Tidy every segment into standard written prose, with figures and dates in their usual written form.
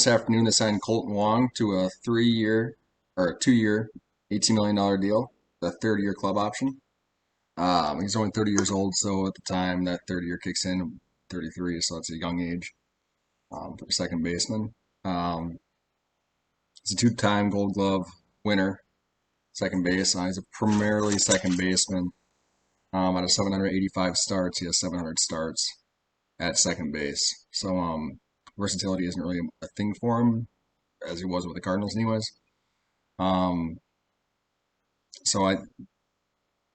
this afternoon they signed Kolten Wong to a 3-year or a 2-year, $18 million deal, the 30-year club option. He's only 30 years old, so at the time that 30 year kicks in, 33, so it's a young age for a second baseman. Um, he's a two-time Gold Glove winner, second base. He's a primarily second baseman. Out of 785 starts, he has 700 starts at second base. So versatility isn't really a thing for him, as he was with the Cardinals, anyways. Um, so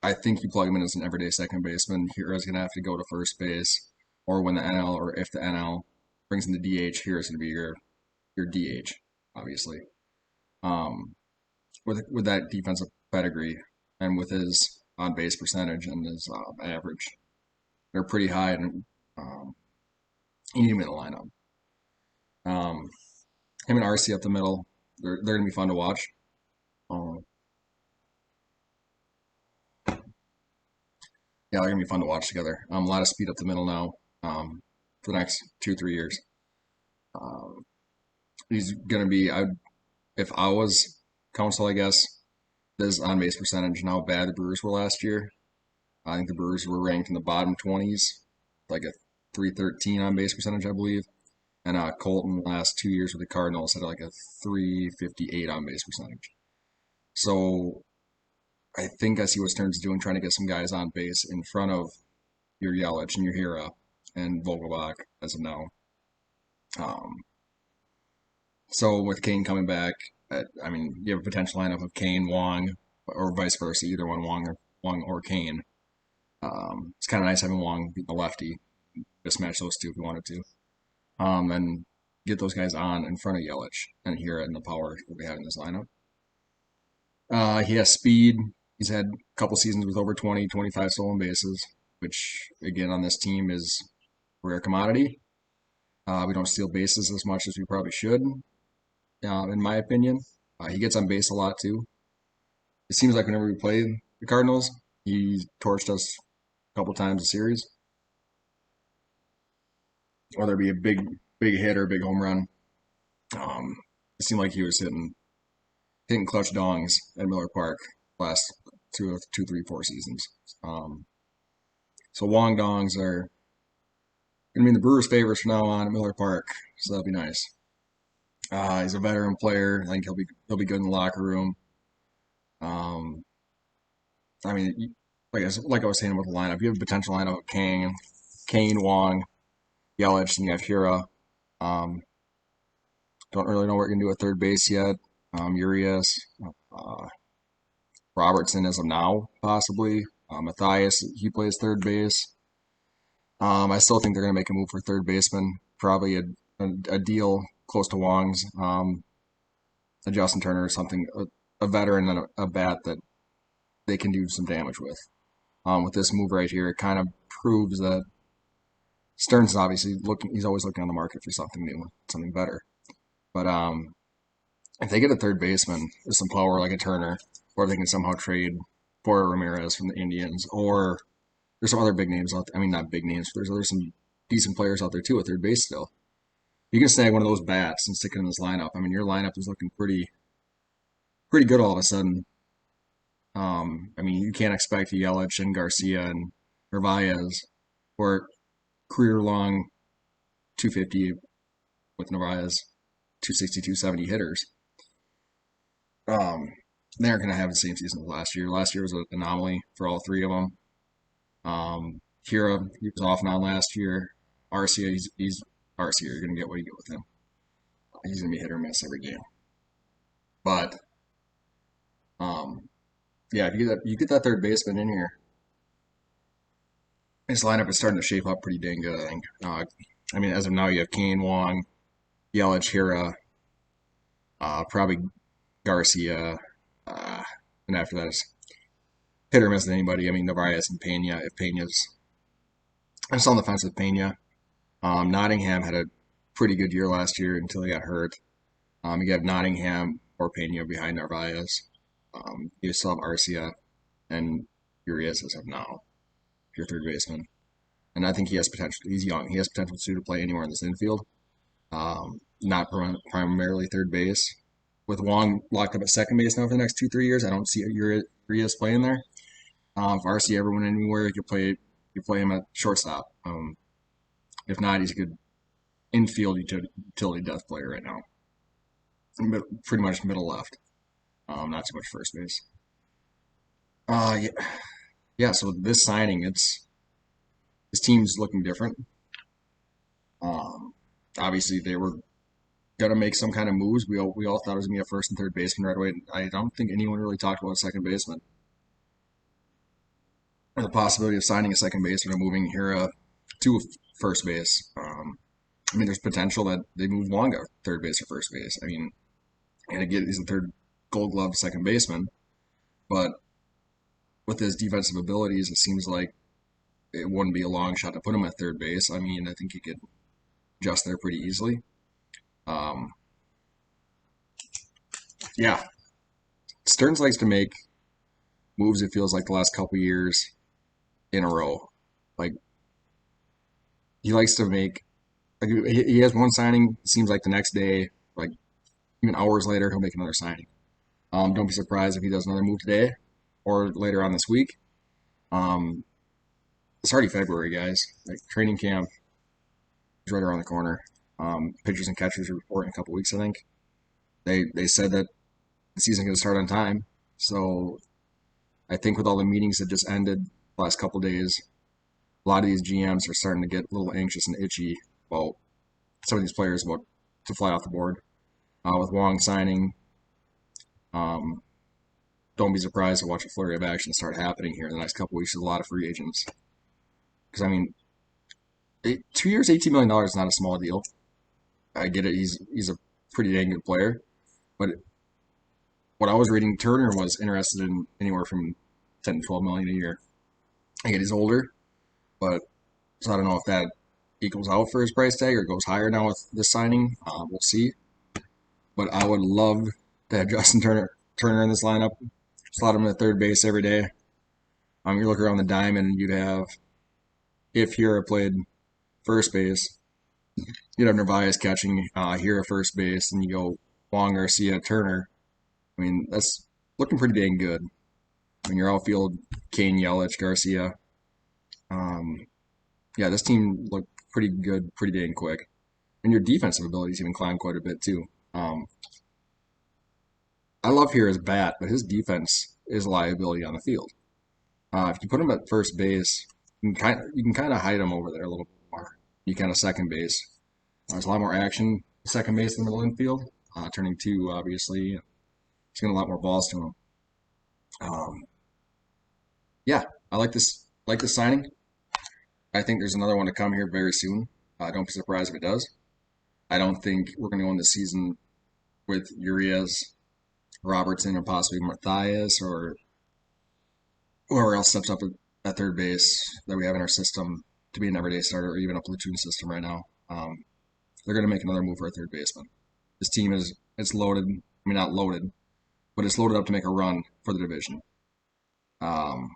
I think you plug him in as an everyday second baseman. Hero's gonna have to go to first base, or when the NL or if the NL brings in the DH, Hero's gonna be your DH, obviously. Um, with that defensive pedigree and with his on base percentage and his average, they're pretty high, and you need him in the lineup. Um, him and RC up the middle, they're gonna be fun to watch. Um, yeah, they're gonna be fun to watch together. A lot of speed up the middle now. For the next 2 3 years. Um, he's gonna be. If I was counsel, I guess this on base percentage and how bad the Brewers were last year. I think the Brewers were ranked in the bottom 20s, like a 313 on base percentage, I believe. And Colton last 2 years with the Cardinals had like a 358 on base percentage. So I think I see what Stern's doing, trying to get some guys on base in front of your Yelich and your Hira and Vogelbach as of now. Um, so with Kane coming back, I mean, you have a potential lineup of Kane, Wong, or vice versa, either one, Wong or Kane. It's kind of nice having Wong beat the lefty, just match those two if you wanted to, and get those guys on in front of Yelich and Hira and the power that we have in this lineup. He has speed. He's had a couple seasons with over 20, 25 stolen bases, which again on this team is a rare commodity. We don't steal bases as much as we probably should, in my opinion. He gets on base a lot too. It seems like whenever we play the Cardinals, he torched us a couple times a series, whether it be a big hit or a big home run. Um, it seemed like he was hitting clutch dongs at Miller Park last two, 3, 4 seasons. Um, so Wong dongs are gonna be the Brewers' favorites from now on at Miller Park, so that'll be nice. He's a veteran player. I think he'll be good in the locker room. Um, I mean, like I was saying with the lineup, you have a potential lineup of Kane, Wong, Yelich, and you have Hira. Um, don't really know what you're gonna do at third base yet. Urias, uh, Robertson as of now, possibly. Matthias, he plays third base. I still think they're gonna make a move for third baseman, probably a deal close to Wong's. A Justin Turner or something, a veteran and a bat that they can do some damage with. With this move right here, it kind of proves that Stearns is obviously looking. He's always looking on the market for something new, something better. But if they get a third baseman with some power like a Turner, or they can somehow trade for Ramirez from the Indians, or there's some other big names out there. I mean, not big names, but there's some decent players out there too at third base still. You can snag one of those bats and stick it in this lineup. I mean, your lineup is looking pretty good all of a sudden. I mean, you can't expect Yelich and Garcia and Narvaez or career-long 250 with Narvaez, 260, 270 hitters. Um, they aren't going to have the same season as last year. Last year was an anomaly for all three of them. Hira, he was off and on last year. Arcia, he's Arcia. You're going to get what you get with him. He's going to be hit or miss every game. But um, yeah, if you get that third baseman in here, his lineup is starting to shape up pretty dang good, I think. I mean, as of now, you have Kane, Wong, Yelich, Hira, probably Garcia, uh, and after that is hit or miss with anybody. I mean, Narvaez and Pena. If Pena's, I'm still on the fence with Pena. Nottingham had a pretty good year last year until he got hurt. You have Nottingham or Pena behind Narvaez. You still have Arcia and Urias as of now, your third baseman. And I think he has potential. He's young. He has potential to play anywhere in this infield. not primarily third base. With Wong locked up at second base now for the next 2 3 years, I don't see Urias playing there. If RC ever went anywhere, you play him at shortstop. If not, he's a good infield utility depth player right now. Pretty much middle left. Not too much first base. Yeah, yeah. So this signing, this team's looking different. Um, Obviously they were gonna make some kind of moves. We all thought it was gonna be a first and third baseman right away. I don't think anyone really talked about a second baseman or the possibility of signing a second baseman or moving here to first base. I mean, there's potential that they move Wong to third base or first base. I mean, and again, he's a third Gold Glove second baseman, but with his defensive abilities, it seems like it wouldn't be a long shot to put him at third base. I mean, I think he could adjust there pretty easily. Um, yeah, Stearns likes to make moves. It feels like the last couple years in a row. Like he likes to make. Like he has one signing. It seems like the next day, like even hours later, he'll make another signing. Don't be surprised if he does another move today or later on this week. Um, it's already February, guys. Like training camp is right around the corner. Pitchers and catchers report in a couple weeks, I think. They said that the season's going to start on time. So I think with all the meetings that just ended the last couple days, a lot of these GMs are starting to get a little anxious and itchy about some of these players about to fly off the board. With Wong signing, um, don't be surprised to watch a flurry of action start happening here in the next couple weeks with a lot of free agents. Because I mean, 2 years, $18 million is not a small deal. I get it; he's a pretty dang good player. But what I was reading, Turner was interested in anywhere from 10 to 12 million a year. I get he's older, but so I don't know if that equals out for his price tag or goes higher now with this signing. We'll see. But I would love to have Justin Turner in this lineup. Slot him at third base every day. You look around the diamond, you'd have if Hira played first base, you'd have Narvaez catching Hira first base, and you go Wong, Garcia, Turner. I mean, that's looking pretty dang good. I mean, your outfield, Kane, Yelich, Garcia. Um, yeah, this team looked pretty good, pretty dang quick. And your defensive abilities even climbed quite a bit too. Um, I love Hira's bat, but his defense is a liability on the field. If you put him at first base, you can kind of hide him over there a little bit more. You kind of second base. There's a lot more action second base than middle infield. Turning two, obviously, he's getting a lot more balls to him. Um, yeah, I like this. Like this signing. I think there's another one to come here very soon. Don't be surprised if it does. I don't think we're going to go into the season with Urias, Robertson, or possibly Matthias or whoever else steps up at third base that we have in our system to be an everyday starter or even a platoon system right now. They're going to make another move for a third baseman. This team is it's loaded. I mean, not loaded, but it's loaded up to make a run for the division. Um,